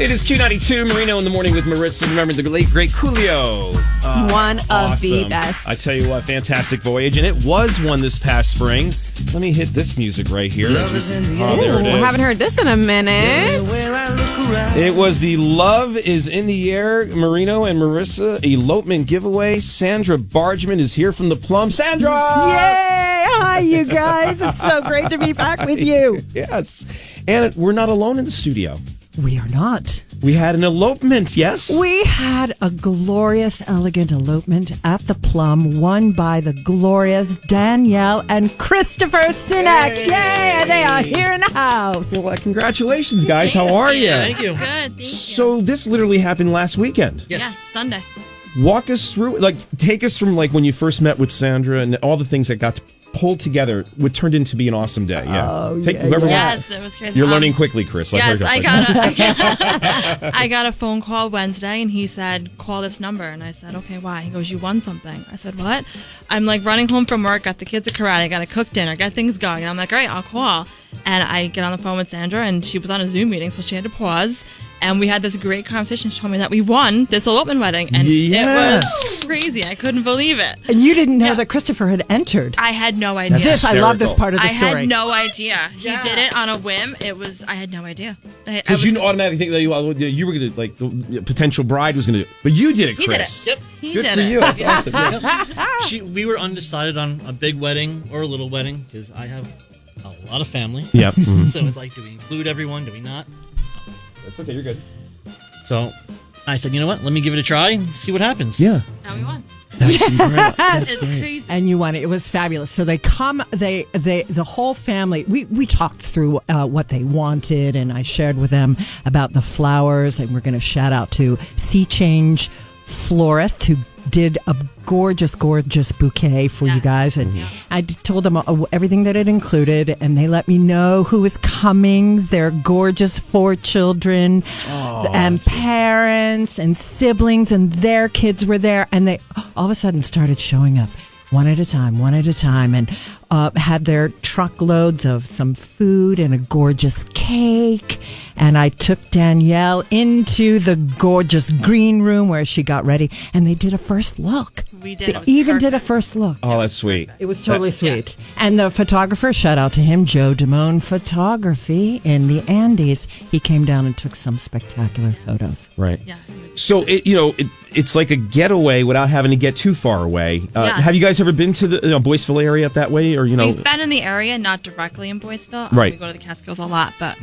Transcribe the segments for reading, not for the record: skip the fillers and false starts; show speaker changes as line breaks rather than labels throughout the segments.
It is Q92, Marino in the morning with Marissa. Remember the late, great Coolio.
One of the best.
I tell you what, fantastic voyage. And it was one this past spring. Let me hit this music right here. There it is.
Haven't heard this in a minute.
It was the Love is in the Air, Marino and Marissa elopement giveaway. Sandra Bargman is here from the Plum. Sandra!
Yay! Hi, you guys. It's so great to be back with you.
Yes. And we're not alone in the studio.
We are not.
We had an elopement, yes?
We had a glorious, elegant elopement at the Plum, won by the glorious Danielle and Christopher Sinek. Yay! And they are here in the house.
Well, congratulations, guys. How are you?
Thank you.
Good, thank you.
So this literally happened last weekend.
Yes, Sunday.
Walk us through, take us from when you first met with Sandra and all the things that got pulled together, what turned into be an awesome day. Yeah.
Yes, it was crazy.
You're learning quickly, Chris.
Yes, I got a phone call Wednesday, and he said, call this number. And I said, okay, why? He goes, you won something. I said, what? I'm running home from work, got the kids at karate, got to cook dinner, got things going. And I'm like, all right, I'll call. And I get on the phone with Sandra, and she was on a Zoom meeting, so she had to pause. And we had this great conversation. She told me that we won this elopement wedding. And it was crazy. I couldn't believe it.
And you didn't know that Christopher had entered.
I had no idea.
I love this part of the story.
I had no idea. He did it on a whim. I had no idea.
Because you automatically think that you were going to, the potential bride was going to, but you did it, Chris.
He did it. Yep.
Good for you. That's awesome. Yeah.
We were undecided on a big wedding or a little wedding because I have a lot of family.
Yep. Mm-hmm.
So it's do we include everyone? Do we not?
That's okay. You're good.
So I said, you know what? Let me give it a try and see what happens.
Yeah.
Now we won.
That's great.
It's crazy.
And you won it. It was fabulous. So they come, the whole family, we talked through what they wanted, and I shared with them about the flowers, and we're going to shout out to Sea Change Florist, who did a gorgeous bouquet for you guys, and I told them everything that it included, and they let me know who was coming, their gorgeous 4 children and parents and siblings, and their kids were there, and they all of a sudden started showing up one at a time, and had their truckloads of some food and a gorgeous cake. And I took Danielle into the gorgeous green room where she got ready, and they did a first look.
We did.
They even did a first look.
Oh, that's sweet.
It was totally sweet. Yeah. And the photographer, shout out to him, Joe Damone Photography in the Andes. He came down and took some spectacular photos.
Right.
Yeah.
So it's like a getaway without having to get too far away. Have you guys ever been to the Boyceville area up that way, or
We've been in the area, not directly in Boyceville.
Right.
We go to the Catskills a lot, but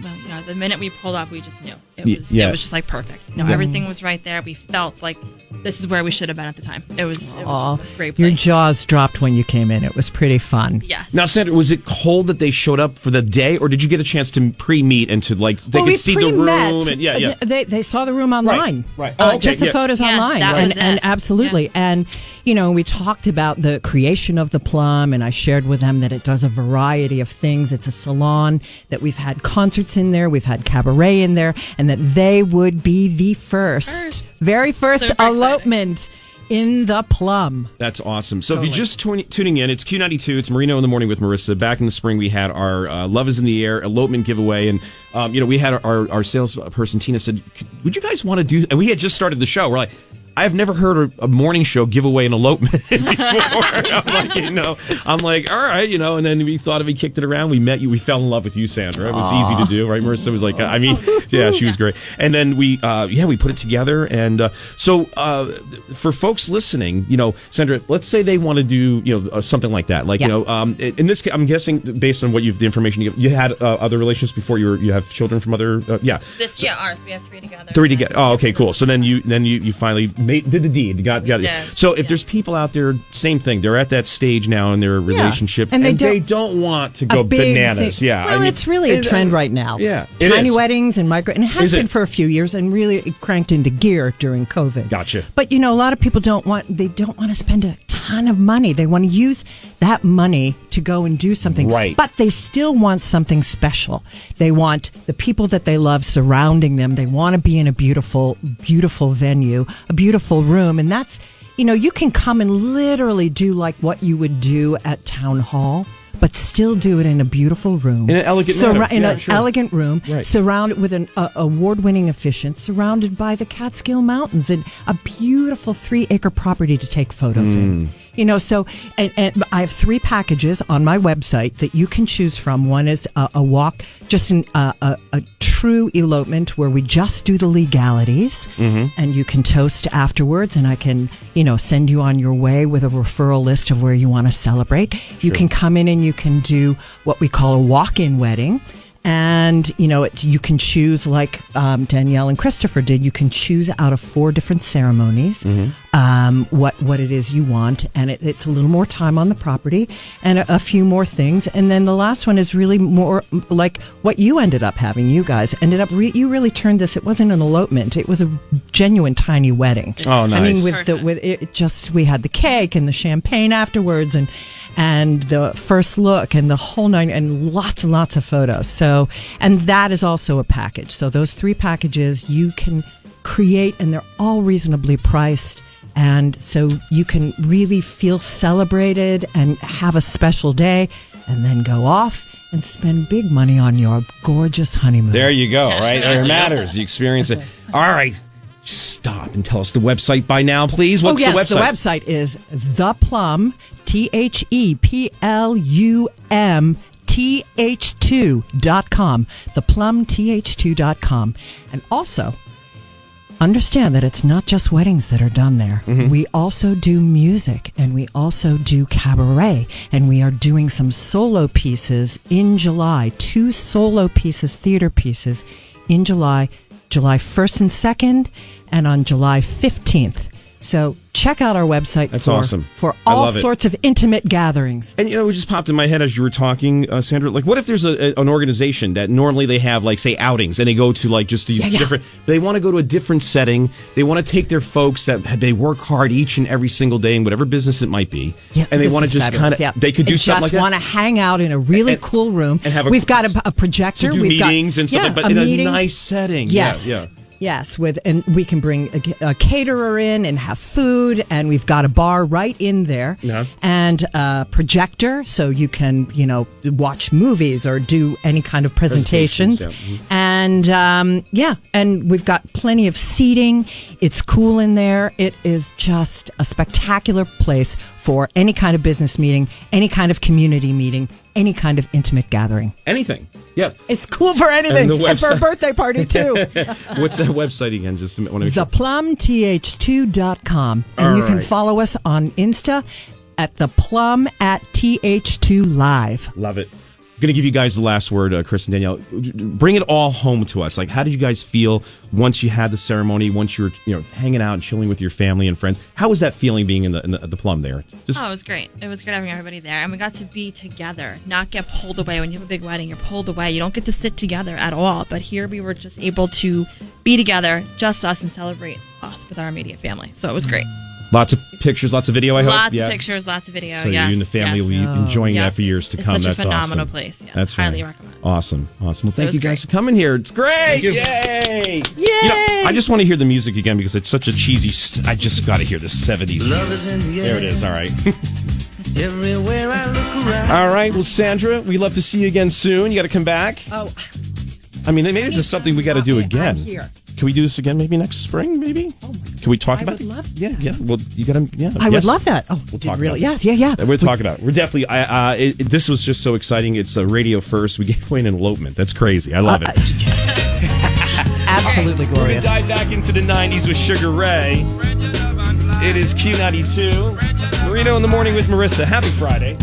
the minute we pulled up, we just knew it was just perfect. Everything was right there. We felt like this is where we should have been at the time. It was a great place.
Your jaws dropped when you came in. It was pretty fun.
Yeah.
Now, Sandra, was it cold that they showed up for the day, or did you get a chance to pre-meet and to they could see the room? And
They saw the room online.
Right. Oh, okay,
just the photos online.
That was
and absolutely. Yeah. And we talked about the creation of the Plum, and I shared with them that it does a variety of things. It's a salon, that we've had concerts in there, we've had cabaret in there, and that they would be the very first elopement in the Plum.
That's awesome. So if you're just tuning in, it's Q92. It's Marino in the morning with Marissa. Back in the spring, we had our Love is in the Air elopement giveaway. And, we had our salesperson, Tina, said, would you guys want to do... And we had just started the show. We're like... I've never heard a morning show give away an elopement before. I'm like, all right, and then we thought we kicked it around. We met you. We fell in love with you, Sandra. It was easy to do, right? Marissa was like, she was great. And then we put it together. And so for folks listening, Sandra, let's say they want to do, something like that. In this case, I'm guessing based on the information you had other relationships before you have children from other,
ours. We have 3 together.
3 together. Oh, okay, cool. So then you finally did the deed. Got it. So if there's people out there, same thing. They're at that stage now in their relationship, and they don't want to go bananas.
Thing. Yeah, well, it's really a trend right now.
Yeah,
tiny weddings and micro, and it has been for a few years, and really it cranked into gear during COVID.
Gotcha.
But a lot of people don't want to spend a ton of money. They want to use that money to go and do something.
Right.
But they still want something special. They want the people that they love surrounding them. They want to be in a beautiful, beautiful venue, a beautiful room, and that's you can come and literally do like what you would do at town hall, but still do it in a beautiful room.
In an elegant manner.
In
Yeah,
an
sure.
elegant room,
Right.
surrounded with an award-winning efficient, surrounded by the Catskill Mountains and a beautiful 3-acre property to take photos in. You know, so, and I have 3 packages on my website that you can choose from. One is a walk, just a true elopement where we just do the legalities, and you can toast afterwards, and I can, send you on your way with a referral list of where you want to celebrate. You can come in and you can do what we call a walk-in wedding. And, you can choose, like Danielle and Christopher did, you can choose out of 4 different ceremonies what it is you want. And it's a little more time on the property and a few more things. And then the last one is really more like what you ended up having. You guys ended up, you really turned this, it wasn't an elopement. It was a genuine tiny wedding.
Oh, nice.
I mean, we had the cake and the champagne afterwards and the first look and the whole 9 and lots of photos. So, and that is also a package. So those 3 packages you can create, and they're all reasonably priced. And so you can really feel celebrated and have a special day, and then go off and spend big money on your gorgeous honeymoon.
There you go, right? It matters. You experience it. All right. Stop and tell us the website by now, please. What's the website?
The website is The Plum, ThePlum, TH2.com. ThePlumTH2.com. And also, understand that it's not just weddings that are done there. We also do music, and we also do cabaret, and we are doing some solo pieces in July. 2 solo pieces, theater pieces in July 1st and 2nd, and on July 15th. So check out our website.
That's awesome.
For all sorts of intimate gatherings.
And, it just popped in my head as you were talking, Sandra, like, what if there's an organization that normally they have, like, say, outings, and they go to, like, just these different, they want to go to a different setting, they want to take their folks that they work hard each and every single day in whatever business it might be, and they want to just kind of, they could do something like that.
Just want to hang out in a really cool room.
And have
We've got a projector.
To do meetings and stuff, but in a nice setting.
Yes.
Yeah.
Yes, and we can bring a caterer in and have food, and we've got a bar right in there, and a projector, so you can, watch movies or do any kind of presentations. And and we've got plenty of seating. It's cool in there. It is just a spectacular place for any kind of business meeting, any kind of community meeting, any kind of intimate gathering.
Anything. Yeah.
It's cool for anything. And for a birthday party, too.
What's that website again? Just want to make sure.
ThePlumTH2.com. And you can follow us on Insta at ThePlum@TH2 Live.
Love it. I'm going to give you guys the last word, Chris and Danielle. Bring it all home to us. Like, how did you guys feel once you had the ceremony, once you were hanging out and chilling with your family and friends? How was that feeling being in the Plum there?
It was great. It was great having everybody there. And we got to be together, not get pulled away. When you have a big wedding, you're pulled away. You don't get to sit together at all. But here we were just able to be together, just us, and celebrate us with our immediate family. So it was great.
Lots of pictures, lots of video, I hope.
Lots of pictures, lots of video.
So you and the family will be enjoying that for years to come.
It's such
That's
a phenomenal
awesome.
Place. Yes,
That's
highly
right.
recommend.
Awesome. Well, thank you guys for coming here. It's great. Yay!
Yay!
I just want to hear the music again because it's such a cheesy. I just got to hear the 70s.
Love is in the air.
There it is. All right.
Everywhere I look around.
All right. Well, Sandra, we'd love to see you again soon. You got to come back.
Oh,
I mean, maybe this is something we got to do again.
I'm here.
Can we do this again maybe next spring, maybe? Oh my God. Can we talk about it?
Would love
Yeah. Well, you got to,
I would love that. Oh,
we'll talk
really?
about it.
Yeah.
We'll talk about it. We're definitely, this was just so exciting. It's a radio first. We gave away an elopement. That's crazy. I love it.
Absolutely glorious.
We're going to dive back into the 90s with Sugar Ray. It is Q92. Marino in the morning with Marissa. Happy Friday.